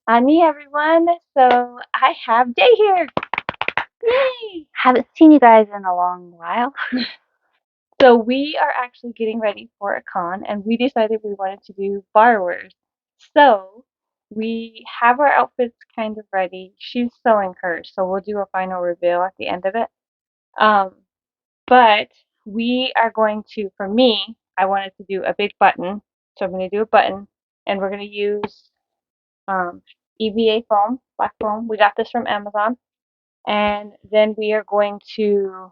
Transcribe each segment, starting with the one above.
Me, everyone. So I have Jay here. Yay! Haven't seen you guys in a long while. So we are actually getting ready for a con, and we decided we wanted to do borrowers. So we have our outfits kind of ready. She's sewing hers, so we'll do a final reveal at the end of it. Um, but we are going to, for me, I wanted to do a big button. So I'm going to do a button, and we're going to use um, EVA foam, black foam. We got this from Amazon. And then we are going to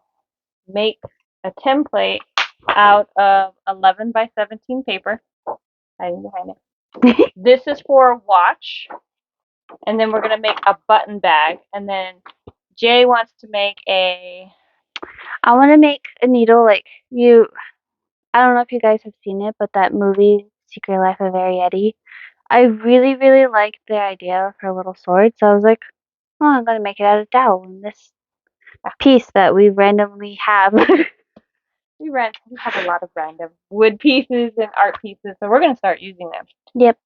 make a template out of 11 by 17 paper. Hiding behind it. This is for a watch, and then we're going to make a button bag, and then Jay wants to make a... I want to make a needle like you. I don't know if you guys have seen it, but that movie, Secret Life of Arietti. I really, really liked the idea of her little sword, so I was like, oh, I'm going to make it out of dowel and this piece that we randomly have. We have a lot of random wood pieces and art pieces, so we're going to start using them. Yep.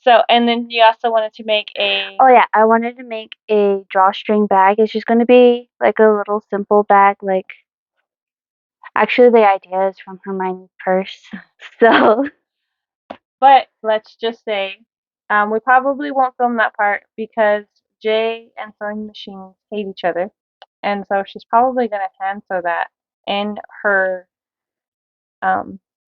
So, and then you also wanted to make a... Oh, yeah, I wanted to make a drawstring bag. It's just going to be like a little simple bag, like, actually the idea is from Hermione's purse, so... But let's just say we probably won't film that part because Jay and sewing machines hate each other. And so she's probably going to hand sew that in her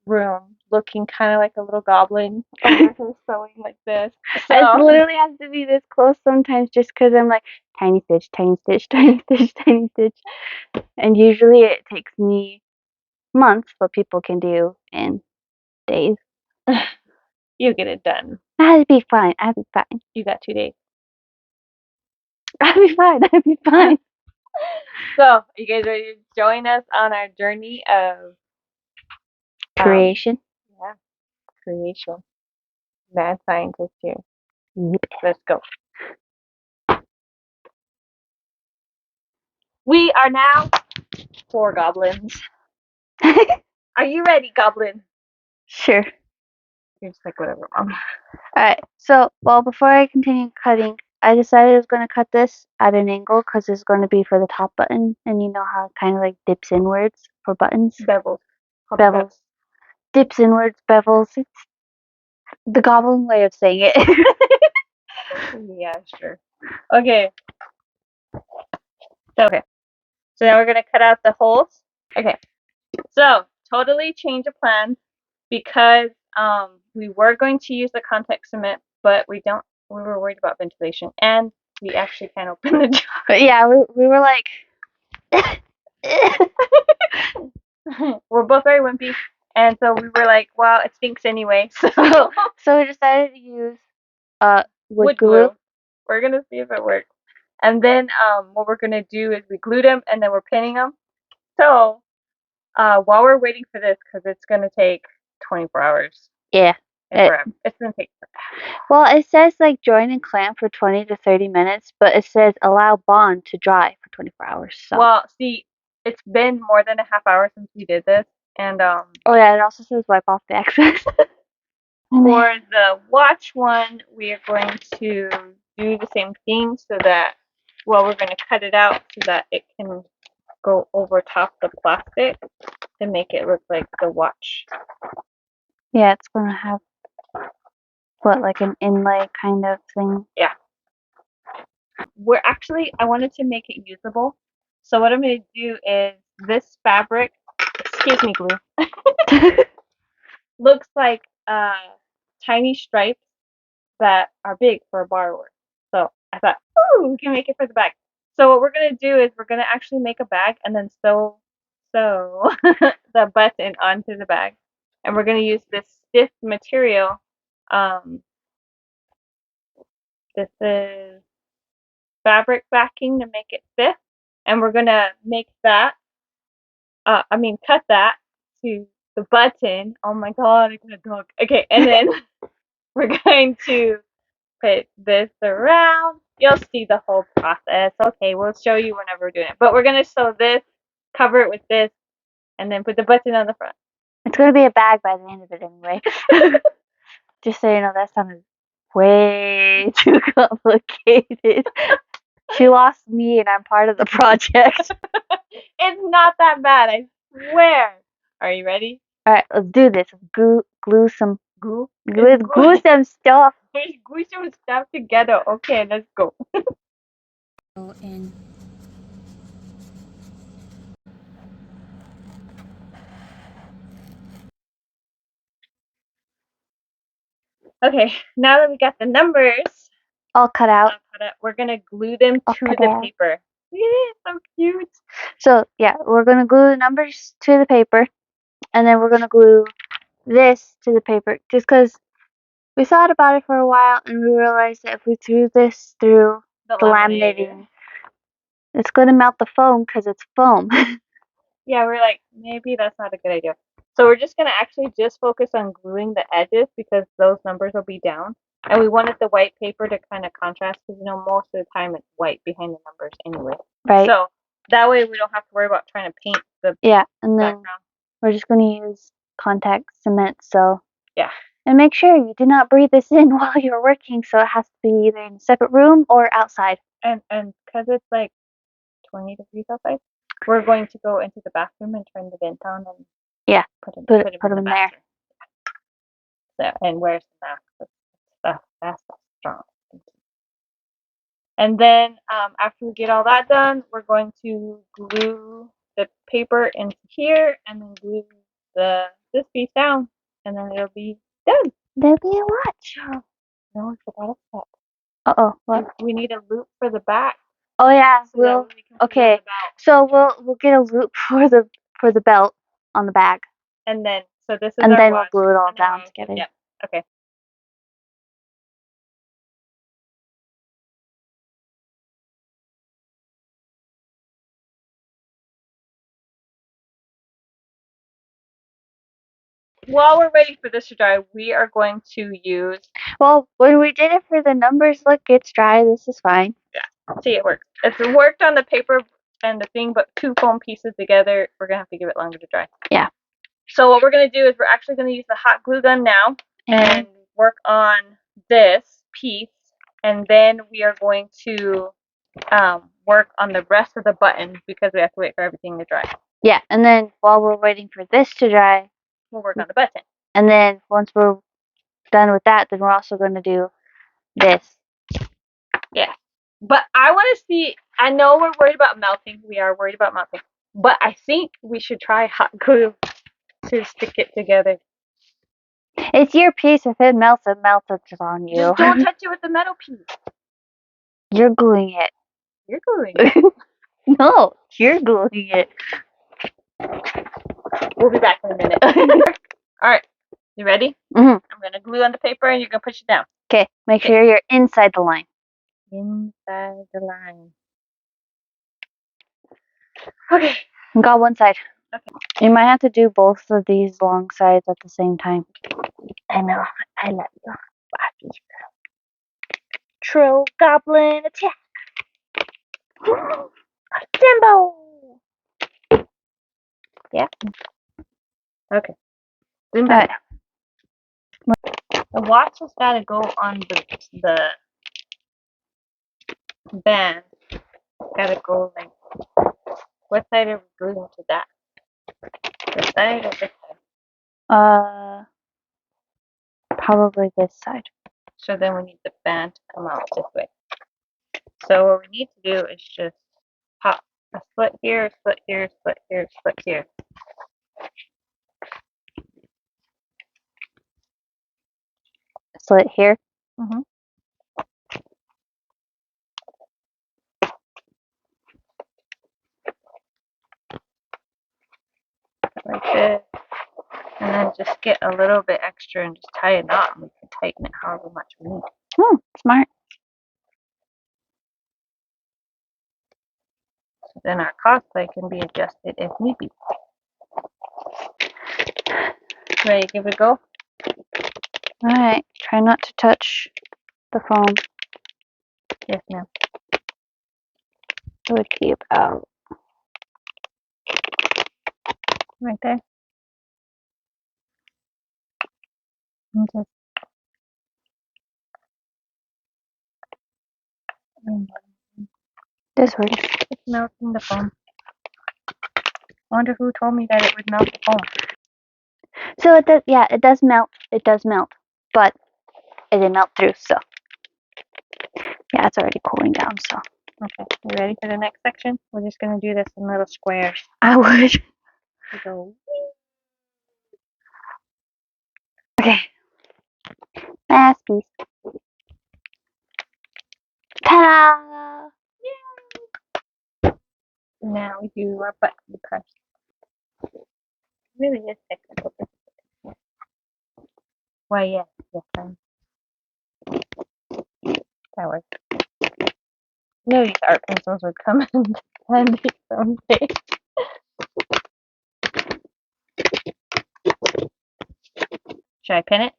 room, looking kind of like a little goblin over her sewing like this. It So, literally has to be this close sometimes just because I'm like, tiny stitch, tiny stitch, tiny stitch, tiny stitch. And usually it takes me months, what people can do in days. you get it done. I'll be fine. I'll be fine. You got 2 days. I'll be fine. I'll be fine. So, are you guys ready to join us on our journey of Creation. Yeah, creation? Mad scientist here. Yep. Let's go. We are now 4 goblins. Are you ready, goblin? Sure. You're just like, whatever, mom. Alright, so, well, before I continue cutting, I decided I was going to cut this at an angle because it's going to be for the top button. And you know how it kind of like dips inwards for buttons? Bevels. Bevels. Dips inwards, bevels. It's the goblin way of saying it. Yeah, sure. Okay. So now we're gonna cut out the holes. Okay. So totally change of plans because we were going to use the contact cement, but we were worried about ventilation, and we actually can't open the But yeah, we were like, door. We're both very wimpy, and so we were like, well, it stinks anyway. so we decided to use wood glue. We're gonna see if it works. And then what we're gonna do is we glued them, and then we're pinning them. So while we're waiting for this, because it's gonna take 24 hours. Yeah. It's gonna take forever. Well, it says like join and clamp for 20 to 30 minutes, but it says allow bond to dry for 24 hours. So. Well, see, it's been more than a half hour since we did this, and Oh yeah, it also says wipe off the excess. for the watch one, we are going to do the same thing so that, well, we're going to cut it out so that it can go over top the plastic to make it look like the watch. Yeah, it's gonna have what, like an inlay kind of thing. Yeah. I wanted to make it usable. So what I'm going to do is this fabric, excuse me, glue, looks like tiny stripes that are big for a borrower. So I thought, ooh, we can make it for the bag. So what we're going to do is we're going to actually make a bag and then sew the button onto the bag. And we're going to use this stiff material. This is fabric backing to make it stiff. And we're going to make that, cut that to the button. Oh my god, I got a dog. Okay, and then we're going to put this around. You'll see the whole process. Okay, we'll show you whenever we're doing it. But we're going to sew this, cover it with this, and then put the button on the front. It's gonna be a bag by the end of it anyway. Just so you know, that sounded way too complicated. She lost me, and I'm part of the project. It's not that bad, I swear. Are you ready? All right, let's do this. Glue some. Glue. Glue some stuff. Glue some stuff together. Okay, let's go. And Okay, now that we got the numbers all cut out. we're gonna glue them to the paper. Yeah, so cute. So yeah, we're gonna glue the numbers to the paper, and then we're gonna glue this to the paper. Just because we thought about it for a while, and we realized that if we threw this through The the laminating, it's gonna melt the foam because it's foam. Yeah, we're like, maybe that's not a good idea. So we're just gonna actually just focus on gluing the edges because those numbers will be down. And we wanted the white paper to kind of contrast because most of the time it's white behind the numbers anyway. Right. So that way we don't have to worry about trying to paint the and then background. we're just gonna use contact cement. So yeah. And make sure you do not breathe this in while you're working. So it has to be either in a separate room or outside. And because it's like 20 degrees outside, we're going to go into the bathroom and turn the vent on and put them in there. So, and wear some mask. That's strong. And then after we get all that done, we're going to glue the paper into here and then glue this piece down, and then it'll be done. There'll be a watch. No, I forgot a step. Uh-oh, what? We need a loop for the back. Oh yeah, So okay. So we'll get a loop for the belt on the bag. And then so this is and our then watch. we'll glue it all down together. Yep. Okay. While we're waiting for this to dry, we are going to use. Well, when we did it for the numbers, look, it's dry. This is fine. Yeah. See, it works. It's worked on the paper and the thing, but two foam pieces together, we're gonna have to give it longer to dry. Yeah. So what we're gonna do is we're actually gonna use the hot glue gun now and work on this piece, and then we are going to work on the rest of the button because we have to wait for everything to dry. Yeah, and then while we're waiting for this to dry, we'll work on the button. And then once we're done with that, then we're also going to do this. Yeah. But I want to see, I know we're worried about melting. We are worried about melting. But I think we should try hot glue to stick it together. It's your piece. If it melts, it's on you. Just don't touch it with the metal piece. You're gluing it. You're gluing it. No, you're gluing it. We'll be back in a minute. All right. You ready? Mm-hmm. I'm going to glue on the paper and you're going to push it down. Okay. Make sure you're inside the line. Inside the line. Okay. Got one side. Okay. You might have to do both of these long sides at the same time. I know. I love you. Troll goblin attack. Timbo. Yeah. Okay. All right. The watch has got to go on the band. Got to go like. What side are we gluing to that? This side or this side? Probably this side. So then we need the band to come out this way. So what we need to do is just pop a split here, split here, split here, split here. Slit here? Mm-hmm. Like this. And then just get a little bit extra and just tie a knot and we can tighten it however much we need. Smart. So then our cosplay can be adjusted if need be. Ready to give it a go? Alright, try not to touch the foam. Yes, ma'am. It would be about right there. And just This works. It's melting the foam. Wonder who told me that it would melt the foam. So it does, yeah, it does melt. It does melt, but it didn't melt through. So yeah, it's already cooling down. So Okay, you ready for the next section? We're just gonna do this in little squares. I would. We go. Okay, last piece. Ta-da! Now we do our button press. Really is technical. Why, yes, that works. Knew these art pencils would come in handy someday. Should I pin it?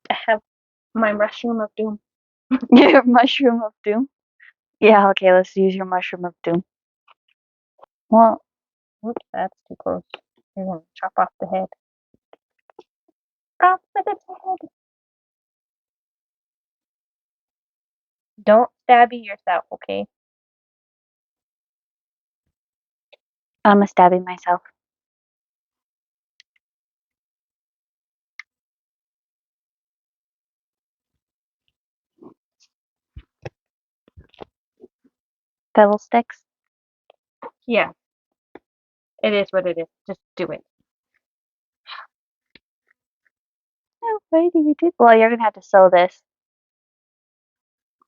I have my mushroom of doom. Your mushroom of doom. Yeah. Okay. Let's use your mushroom of doom. Well, Whoops, that's too close. You're gonna chop off the head. Off with its head. Don't stabby yourself, okay? I'm a stabbing myself. Pebble sticks. Yeah, it is what it is. Just do it. Oh, why do you do? Well, you're gonna have to sew this.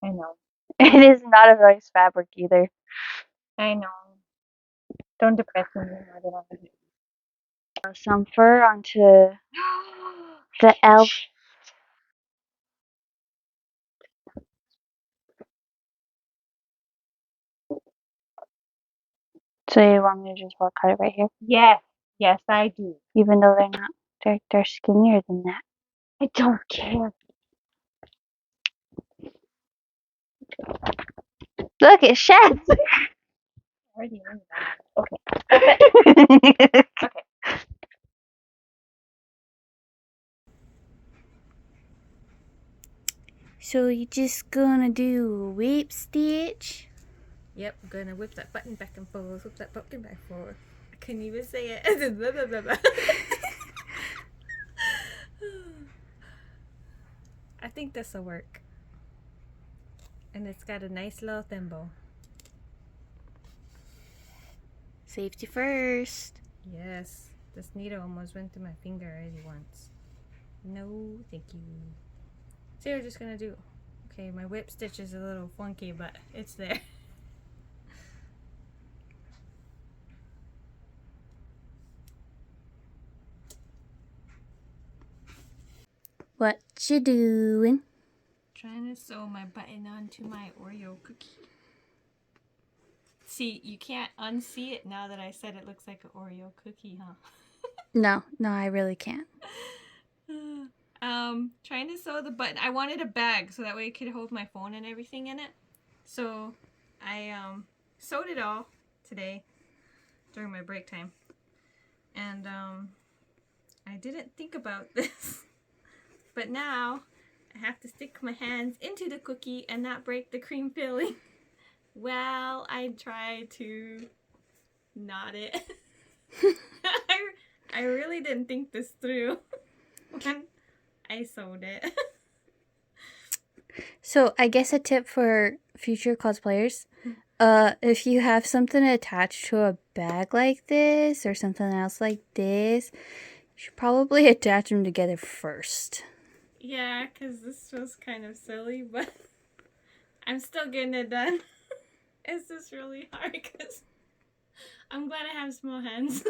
I know. It is not a nice fabric either. I know. Don't depress me more than I do. Some fur onto the elf. So you want me to just cut it right here? Yes, yes, I do. Even though they're not, they're skinnier than that. I don't care. Look, it sheds. I already knew that. Okay. Okay. So you're just gonna do a whip stitch? Yep, I'm gonna whip that button back and forth, whip that button back and forth. I couldn't even say it. Blah, blah, blah, blah. I think this'll work. And it's got a nice little thimble. Safety first. Yes, this needle almost went through my finger already once. No, thank you. So we're just gonna do. Okay, my whip stitch is a little funky, but it's there. What you doing? Trying to sew my button onto my Oreo cookie. See, you can't unsee it now that I said it looks like an Oreo cookie, huh? No, I really can't. Trying to sew the button. I wanted a bag so that way it could hold my phone and everything in it. So I sewed it all today during my break time. And I didn't think about this. But now I have to stick my hands into the cookie and not break the cream filling. Well, I try to knot it. I really didn't think this through when I sewed it. So I guess a tip for future cosplayers, if you have something attached to a bag like this or something else like this, you should probably attach them together first. Yeah, because this was kind of silly, but I'm still getting it done. It's just really hard because I'm glad I have small hands.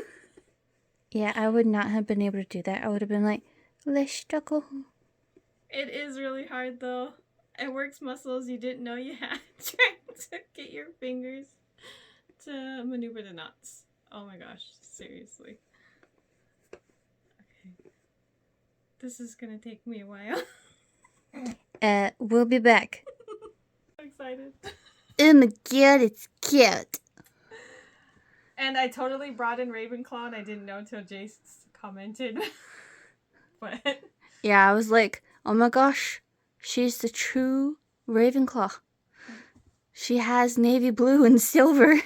Yeah, I would not have been able to do that. I would have been like, let's struggle. It is really hard though. It works muscles you didn't know you had. Trying to get your fingers to maneuver the knots. Oh my gosh, seriously. Okay. This is gonna take me a while. We'll be back. I'm excited. Oh my god, it's cute. And I totally brought in Ravenclaw and I didn't know until Jace commented. But Yeah, I was like, Oh my gosh, she's the true Ravenclaw. She has navy blue and silver.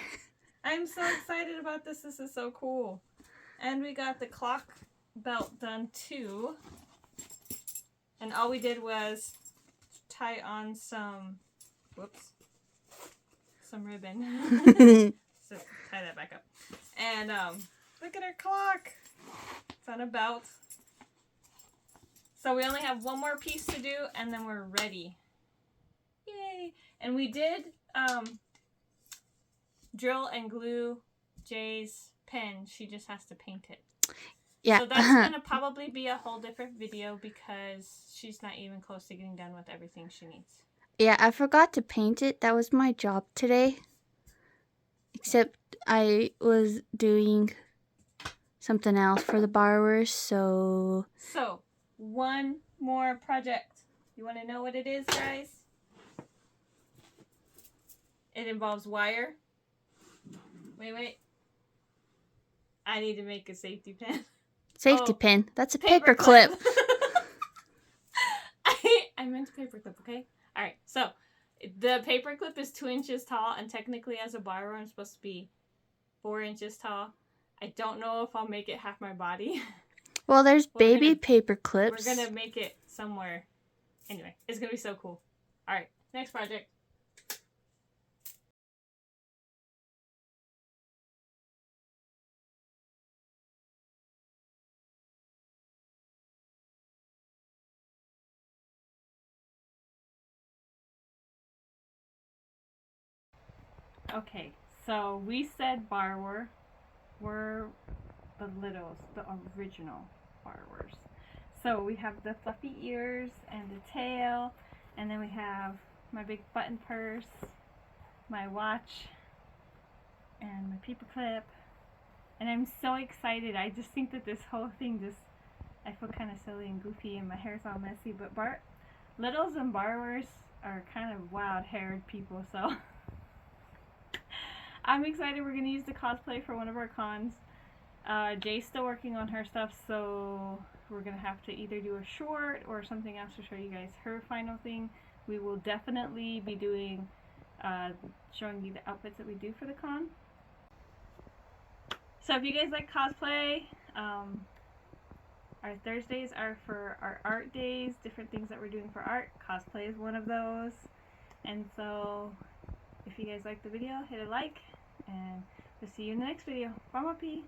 I'm so excited about this. This is so cool. And we got the clock belt done too. And all we did was tie on some, some ribbon. So tie that back up. And look at our clock. It's on a belt. So we only have one more piece to do and then we're ready. Yay! And we did drill and glue Jay's pen. She just has to paint it. Yeah. So that's going to probably be a whole different video because she's not even close to getting done with everything she needs. Yeah, I forgot to paint it. That was my job today. Except I was doing something else for the borrowers, so... So, one more project. You want to know what it is, guys? It involves wire. Wait. I need to make a safety pin. Safety pin. That's a paper clip. I meant paper clip, okay? Alright, so the paper clip is 2 inches tall, and technically as a borrower I'm supposed to be 4 inches tall. I don't know if I'll make it half my body. Well, there's baby paper clips. We're gonna make it somewhere. Anyway, it's gonna be so cool. Alright, next project. Okay, so we said borrower were the littles, the original borrowers. So we have the fluffy ears and the tail, and then we have my big button purse, my watch, and my paper clip. And I'm so excited. I just think that this whole thing I feel kind of silly and goofy and my hair's all messy, but littles and borrowers are kind of wild-haired people, so I'm excited. We're going to use the cosplay for one of our cons. Jay's still working on her stuff, so we're going to have to either do a short or something else to show you guys her final thing. We will definitely be doing, showing you the outfits that we do for the con. So if you guys like cosplay, our Thursdays are for our art days, different things that we're doing for art. Cosplay is one of those. And so if you guys like the video, hit a like, and we'll see you in the next video. Bye, Moppy!